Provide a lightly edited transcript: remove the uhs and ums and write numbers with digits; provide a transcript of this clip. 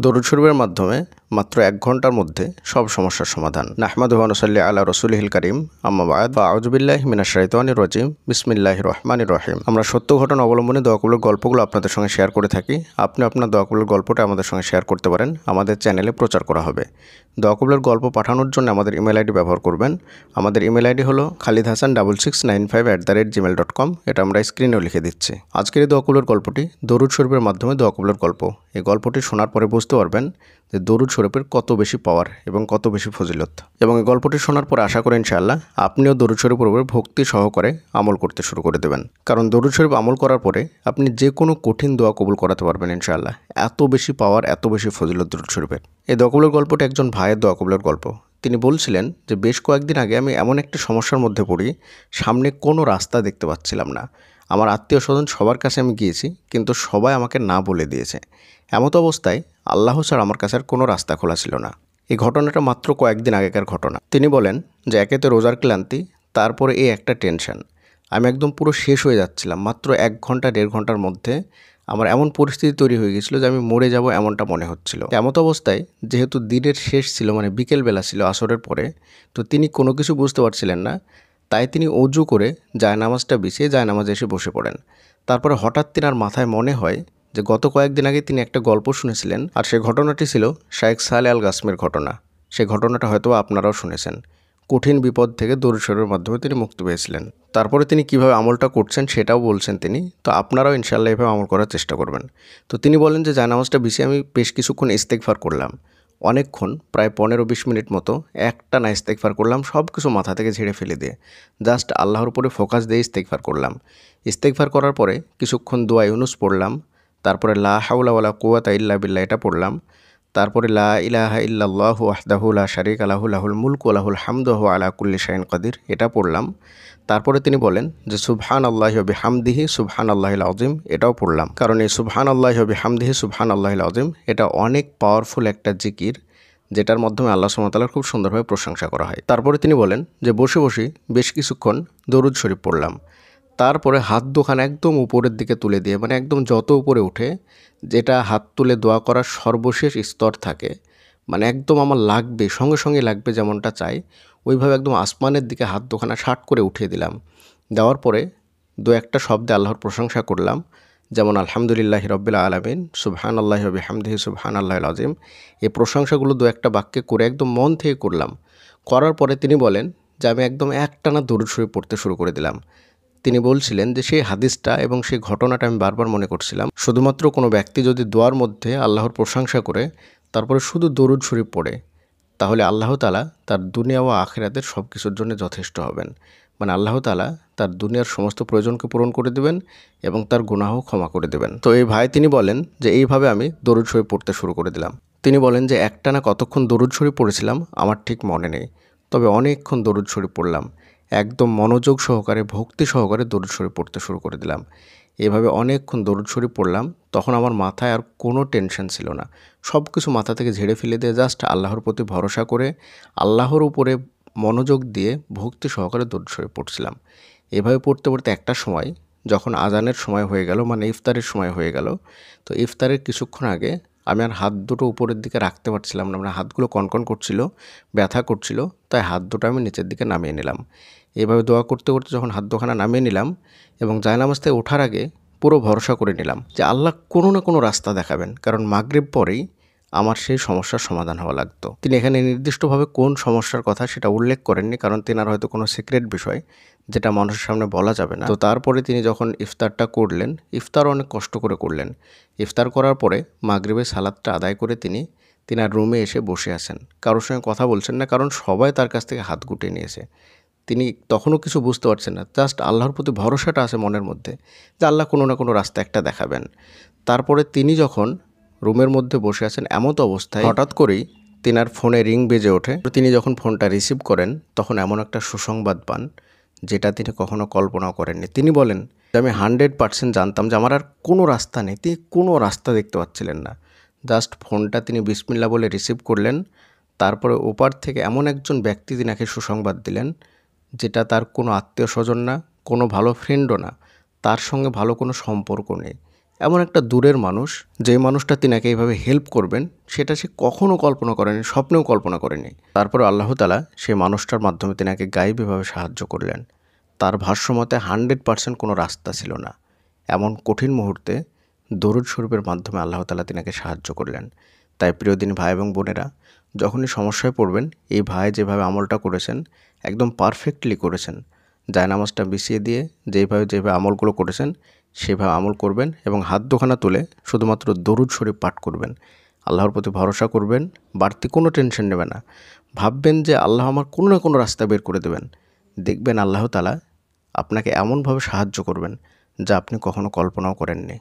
দরুদ শরীফের মাধ্যমে মাত্র 1 ঘন্টার মধ্যে সব সমস্যার সমাধান। নাহমাদুহু ওয়া নুসাল্লি আলা রাসূলিহিল কারীম, আম্মা বা'দ, ফাআউযু বিল্লাহি মিনাশ শাইতানির রাজীম, বিসমিল্লাহির রহমানির রহিম। আমরা সত্য ঘটনা অবলম্বনে দোয়া কবুলের গল্পগুলো আপনাদের সঙ্গে শেয়ার করে থাকি। আপনি আপনার দোয়া কবুলের গল্পটা আমাদের সঙ্গে শেয়ার করতে পারেন, আমাদের চ্যানেলে প্রচার করা হবে। দোয়া কবুলের গল্প পাঠানোর জন্য আমাদের ইমেল আইডি ব্যবহার করবেন। আমাদের ইমেল আইডি হলো khalidhasan6695@gmail.com। এটা আমরা স্ক্রিনেও লিখে দিচ্ছি। আজকের এই দোয়া কবুলের গল্পটি দরুদ শরীফের মাধ্যমে দোয়া কবুলের গল্প। এই গল্পটি শোনার পরে বুঝতে পারবেন যে দরুদ শরীফের কত বেশি পাওয়ার এবং কত বেশি ফজিলত। এবং এই গল্পটি শোনার পরে আশা করি ইনশাআল্লাহ আপনিও দরুদ শরীফের উপরে ভক্তি সহকারে আমল করতে শুরু করে দেবেন। কারণ দরুদ শরীফ আমল করার পরে আপনি যে কোনো কঠিন দোয়া কবুল করাতে পারবেন ইনশাআল্লাহ। এত বেশি পাওয়ার, এত বেশি ফজিলত দরুদ শরীফের। এই দোয়া কবুলের গল্পটি একজন ভাইয়ের দোয়া কবুলের গল্প। তিনি বলছিলেন যে বেশ কয়েকদিন আগে আমি এমন একটা সমস্যার মধ্যে পড়ি, সামনে কোনো রাস্তা দেখতে পাচ্ছিলাম না। আমার আত্মীয় স্বজন সবার কাছে আমি গিয়েছি, কিন্তু সবাই আমাকে না বলে দিয়েছে। এমত অবস্থায় আল্লাহ ছাড়া আমার কাছে আর কোনো রাস্তা খোলা ছিল না। এই ঘটনাটা মাত্র কয়েকদিন আগেকার ঘটনা। তিনি বলেন যে একেতে রোজার ক্লান্তি, তারপরে এই একটা টেনশন। আমি একদম পুরো শেষ হয়ে যাচ্ছিলাম। মাত্র 1 ঘন্টা 1.5 ঘন্টার মধ্যে আমার এমন পরিস্থিতি তৈরি হয়ে গেছিলো যে আমি মরে যাব এমনটা মনে হচ্ছিল। এমত অবস্থায় যেহেতু দিনের শেষ ছিল, মানে বিকেলবেলা ছিল আসরের পরে, তো তিনি কোনো কিছু বুঝতে পারছিলেন না। তাই তিনি অজু করে জায়নামাজটা বিছিয়ে জায়নামাজে এসে বসে পড়েন। তারপরে হঠাৎ তিনার মাথায় মনে হয় যে গত কয়েকদিন আগে তিনি একটা গল্প শুনেছিলেন, আর সেই ঘটনাটি ছিল শায়েখ সালেহ আল গাসমির ঘটনা। সেই ঘটনাটা হয়তো আপনারাও শুনেছেন। কঠিন বিপদ থেকে দরুদ শরীফের মাধ্যমে তিনি মুক্তি পেয়েছিলেন। তারপরে তিনি কিভাবে আমলটা করছেন সেটাও বলছেন তিনি। তো আপনারাও ইনশাআল্লাহ এভাবে আমল করার চেষ্টা করবেন। তো তিনি বলেন যে জায়নামাজটা বিছিয়ে আমি বেশ কিছুক্ষণ ইস্তেগফার করলাম। অনেকক্ষণ, প্রায় 15-20 মিনিট মতো একটানা ইস্তেগফার করলাম, সব কিছু মাথা থেকে ঝেড়ে ফেলে দিয়ে জাস্ট আল্লাহর উপরে ফোকাস দিয়ে ইস্তেগফার করলাম। ইস্তেগফার করার পরে কিছুক্ষণ দোয়া ইউনুস পড়লাম। তারপরে লা হাওলা ওয়ালা কুওয়াতা ইল্লা বিল্লাহ এটা পড়লাম। তারপরে লা ইলাহা ইল্লাল্লাহু ওয়াহদাহু লা শারীকা লাহু লাহুল মুলকু ওয়া লাহুল হামদু ওয়া হুয়া আলা কুল্লি শাইইন কাদির এটা পড়লাম। তারপরে তিনি বলেন যে সুবহানাল্লাহি ওয়া বিহামদিহি সুবহানাল্লাহিল আযীম এটাও পড়লাম। কারণ এই সুবহানাল্লাহি ওয়া বিহামদিহি সুবহানাল্লাহিল আযীম এটা অনেক পাওয়ারফুল একটা জিকির, যেটার মাধ্যমে আল্লাহ সুবহানাহু ওয়া তাআলার খুব সুন্দরভাবে প্রশংসা করা হয়। তারপরে তিনি বলেন যে বসে বসে বেশ কিছুক্ষণ দরুদ শরীফ পড়লাম। তারপরে হাত দুখানা একদম উপরের দিকে তুলে দিয়ে, মানে একদম যত উপরে উঠে, যেটা হাত তুলে দোয়া করার সর্বশেষ স্তর থাকে, মানে একদম আমার লাগবে, সঙ্গে সঙ্গে লাগবে যেমনটা চাই, ওইভাবে একদম আসমানের দিকে হাত দুখানা ষাট করে উঠিয়ে দিলাম। দেওয়ার পরে দু একটা শব্দে আল্লাহর প্রশংসা করলাম, যেমন আলহামদুলিল্লাহি রাব্বিল আলামিন, সুবহানাল্লাহি ওয়া বিহামদিহি সুবহানাল্লাহিল আযীম। এই প্রশংসাগুলো দু একটা বাক্যে করে একদম মন থেকে করলাম। করার পরে তিনি বলেন যে আমি একদম একটানা দরুদ শরীফ পড়তে শুরু করে দিলাম। তিনি বলছিলেন যে সেই হাদিসটা এবং সেই ঘটনাটা আমি বারবার মনে করছিলাম। শুধুমাত্র কোনো ব্যক্তি যদি দোয়ার মধ্যে আল্লাহর প্রশংসা করে তারপরে শুধু দরুদ শরীফ পড়ে, তাহলে আল্লাহ তাআলা তার দুনিয়া ও আখিরাতের সব কিছুর জন্য যথেষ্ট হবেন। মানে আল্লাহ তাআলা তার দুনিয়ার সমস্ত প্রয়োজনকে পূরণ করে দেবেন এবং তার গুনাহও ক্ষমা করে দেবেন। তো এই ভাই তিনি বলেন যে এইভাবে আমি দরুদ শরীফ পড়তে শুরু করে দিলাম। তিনি বলেন যে একটানা কতক্ষণ দরুদ শরীফ পড়েছিলাম আমার ঠিক মনে নেই, তবে অনেকক্ষণ দরুদ শরীফ পড়লাম। একদম মনোযোগ সহকারে, ভক্তি সহকারে দরুদ শরীফ পড়তে শুরু করে দিলাম। এভাবে অনেকক্ষণ দরুদ শরীফ পড়লাম। তখন আমার মাথায় আর কোনো টেনশন ছিল না। সব কিছু মাথা থেকে ঝেড়ে ফেলে দিয়ে জাস্ট আল্লাহর প্রতি ভরসা করে, আল্লাহর উপরে মনোযোগ দিয়ে ভক্তি সহকারে দরুদ শরীফ পড়ছিলাম। এভাবে পড়তে পড়তে একটা সময় যখন আজানের সময় হয়ে গেল, মানে ইফতারের সময় হয়ে গেল, তো ইফতারের কিছুক্ষণ আগে আমি আর হাত দুটো উপরের দিকে রাখতে পারছিলাম না, মানে হাতগুলো কনকন করছিল, ব্যথা করছিল, তাই হাত দুটো আমি নিচের দিকে নামিয়ে নিলাম। এভাবে দোয়া করতে করতে যখন হাত দুখানা নামিয়ে নিলাম এবং জায়নামাজ থেকে ওঠার আগে পুরো ভরসা করে নিলাম যে আল্লাহ কোনো না কোনো রাস্তা দেখাবেন, কারণ মাগরিব পরেই আমার সেই সমস্যার সমাধান হওয়া লাগতো। তিনি এখানে নির্দিষ্টভাবে কোন সমস্যার কথা সেটা উল্লেখ করেননি, কারণ তেনার হয়তো কোনো সিক্রেট বিষয় যেটা মানুষের সামনে বলা যাবে না। তো তারপরে তিনি যখন ইফতারটা করলেন, ইফতার অনেক কষ্ট করে করলেন। ইফতার করার পরে মাগরিবের সালাতটা আদায় করে তিনার রুমে এসে বসে আছেন, কারোর সঙ্গে কথা বলছেন না, কারণ সবাই তার কাছ থেকে হাত গুটিয়ে নিয়েছে। তিনি তখনও কিছু বুঝতে পারছেন না, জাস্ট আল্লাহর প্রতি ভরসাটা আছে মনের মধ্যে যে আল্লাহ কোনো না কোনো রাস্তা একটা দেখাবেন। তারপরে তিনি যখন রুমের মধ্যে বসে আছেন এমত অবস্থায় হঠাৎ করেই তিনার ফোনে রিং বেজে ওঠে। তিনি যখন ফোনটা রিসিভ করেন তখন এমন একটা সুসংবাদ পান যেটা তিনি কখনো কল্পনাও করেননি। তিনি বলেন যে আমি 100% জানতাম যে আমার আর কোনো রাস্তা নেই। তিনি কোনো রাস্তা দেখতে পাচ্ছিলেন না। জাস্ট ফোনটা তিনি বিসমিল্লাহ বলে রিসিভ করলেন। তারপরে ওপার থেকে এমন একজন ব্যক্তি তিনাকে সুসংবাদ দিলেন যেটা তার কোনো আত্মীয় স্বজন না, কোনো ভালো ফ্রেন্ডও না, তার সঙ্গে ভালো কোনো সম্পর্ক নেই, এমন একটা দূরের মানুষ, যে মানুষটা তিনাকে এইভাবে হেল্প করবেন সেটা সে কখনও কল্পনা করেনি, স্বপ্নেও কল্পনা করেনি। তারপরে আল্লাহ তাআলা সেই মানুষটার মাধ্যমে তিনাকে গায়েবীভাবে সাহায্য করলেন। তার ভাষ্যমতে 100% কোনো রাস্তা ছিল না। এমন কঠিন মুহূর্তে দরুদ শরীফের মাধ্যমে আল্লাহ তাআলা তিনাকে সাহায্য করলেন। তাই প্রিয় দিনী ভাই এবং বোনেরা, যখনই সমস্যায় পড়বেন, এই ভাই যেভাবে আমলটা করেছেন একদম পারফেক্টলি করেছেন। জায়নামাজটা বিছিয়ে দিয়ে যেভাবে আমলগুলো করেছেন সেভাবে আমল করবেন এবং হাত দুখানা তুলে শুধুমাত্র দরুদ শরীফ পাঠ করবেন। আল্লাহর প্রতি ভরসা করবেন, বাড়তি কোনো টেনশন নেবেন না। ভাববেন যে আল্লাহ আমার কোনো না কোনো রাস্তা বের করে দেবেন। দেখবেন আল্লাহ তাআলা আপনাকে এমনভাবে সাহায্য করবেন যা আপনি কখনো কল্পনাও করেননি।